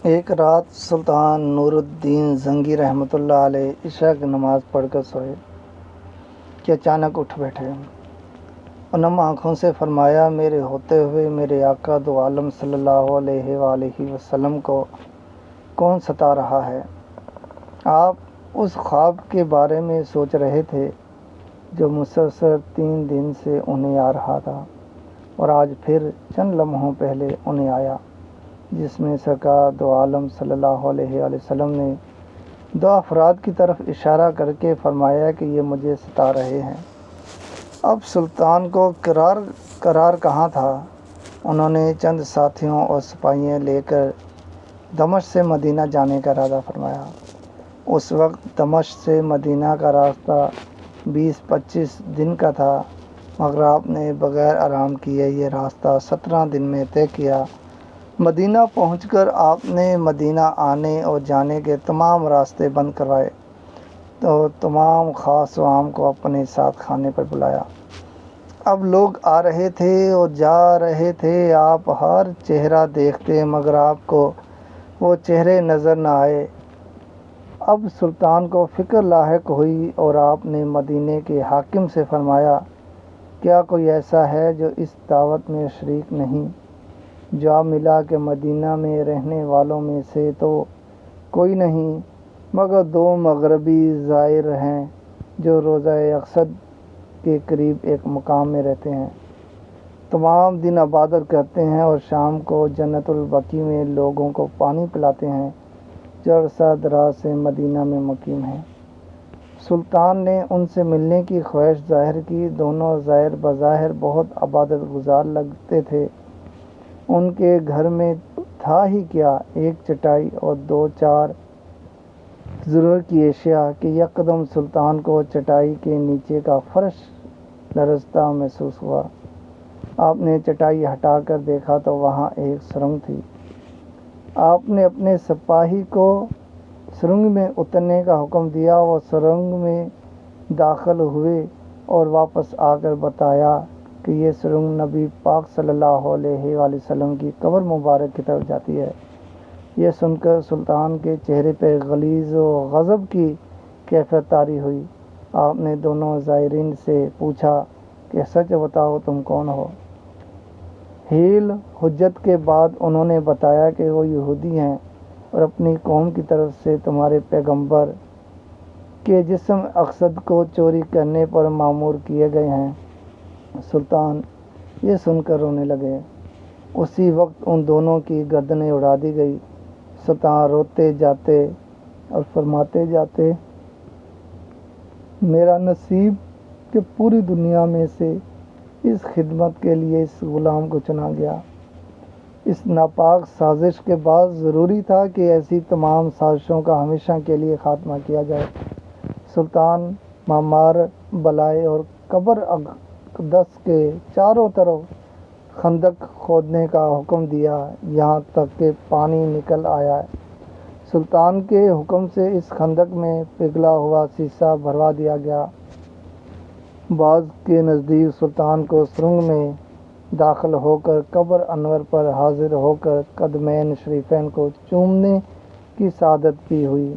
ایک رات سلطان نور الدین زنگی رحمۃ اللہ علیہ عشاء کی نماز پڑھ کر سوئے کہ اچانک اٹھ بیٹھے اور نم آنکھوں سے فرمایا، میرے ہوتے ہوئے میرے آقا دو عالم صلی اللہ علیہ وآلہ وسلم کو کون ستا رہا ہے؟ آپ اس خواب کے بارے میں سوچ رہے تھے جو مسلسل 3 دن سے انہیں آ رہا تھا، اور آج پھر چند لمحوں پہلے انہیں آیا، جس میں سرکار دو عالم صلی اللہ علیہ وآلہ وسلم نے 2 افراد کی طرف اشارہ کر کے فرمایا کہ یہ مجھے ستا رہے ہیں۔ اب سلطان کو قرار کہاں تھا؟ انہوں نے چند ساتھیوں اور سپاہیاں لے کر دمشق سے مدینہ جانے کا ارادہ فرمایا۔ اس وقت دمشق سے مدینہ کا راستہ 20-25 دن کا تھا، مگر آپ نے بغیر آرام کیے یہ راستہ 17 دن میں طے کیا۔ مدینہ پہنچ کر آپ نے مدینہ آنے اور جانے کے تمام راستے بند کروائے تو تمام خاص و عام کو اپنے ساتھ کھانے پر بلایا۔ اب لوگ آ رہے تھے اور جا رہے تھے، آپ ہر چہرہ دیکھتے مگر آپ کو وہ چہرے نظر نہ آئے۔ اب سلطان کو فکر لاحق ہوئی اور آپ نے مدینے کے حاکم سے فرمایا، کیا کوئی ایسا ہے جو اس دعوت میں شریک نہیں؟ جواب ملا کہ مدینہ میں رہنے والوں میں سے تو کوئی نہیں، مگر 2 مغربی زائر ہیں جو روضہ اقصی کے قریب ایک مقام میں رہتے ہیں، تمام دن عبادت کرتے ہیں اور شام کو جنت البقیع میں لوگوں کو پانی پلاتے ہیں، جو عرصہ دراز سے مدینہ میں مقیم ہیں۔ سلطان نے ان سے ملنے کی خواہش ظاہر کی۔ دونوں زائر بظاہر بہت عبادت گزار لگتے تھے۔ ان کے گھر میں تھا ہی کیا، ایک چٹائی اور 2-4 ضرورت کی اشیاء کہ یکدم سلطان کو چٹائی کے نیچے کا فرش لرزتا محسوس ہوا۔ آپ نے چٹائی ہٹا کر دیکھا تو وہاں ایک سرنگ تھی۔ آپ نے اپنے سپاہی کو سرنگ میں اترنے کا حکم دیا۔ وہ سرنگ میں داخل ہوئے اور واپس آ کر بتایا کہ یہ سرنگ نبی پاک صلی اللہ علیہ وآلہ وسلم کی قبر مبارک کی طرف جاتی ہے۔ یہ سن کر سلطان کے چہرے پہ غلیظ و غضب کی کیفیت طاری ہوئی۔ آپ نے دونوں زائرین سے پوچھا کہ سچ بتاؤ تم کون ہو؟ حیل حجت کے بعد انہوں نے بتایا کہ وہ یہودی ہیں اور اپنی قوم کی طرف سے تمہارے پیغمبر کے جسم اقدس کو چوری کرنے پر مامور کیے گئے ہیں۔ سلطان یہ سن کر رونے لگے۔ اسی وقت ان دونوں کی گردنیں اڑا دی گئی۔ سلطان روتے جاتے اور فرماتے جاتے، میرا نصیب کہ پوری دنیا میں سے اس خدمت کے لیے اس غلام کو چنا گیا۔ اس ناپاک سازش کے بعد ضروری تھا کہ ایسی تمام سازشوں کا ہمیشہ کے لیے خاتمہ کیا جائے۔ سلطان معمار بلائے اور قبر اقدس کے چاروں طرف خندق کھودنے کا حکم دیا، یہاں تک کہ پانی نکل آیا۔ سلطان کے حکم سے اس خندق میں پگھلا ہوا سیسہ بھروا دیا گیا۔ بعض کے نزدیک سلطان کو سرنگ میں داخل ہو کر قبر انور پر حاضر ہو کر قدمین شریفین کو چومنے کی سعادت بھی ہوئی۔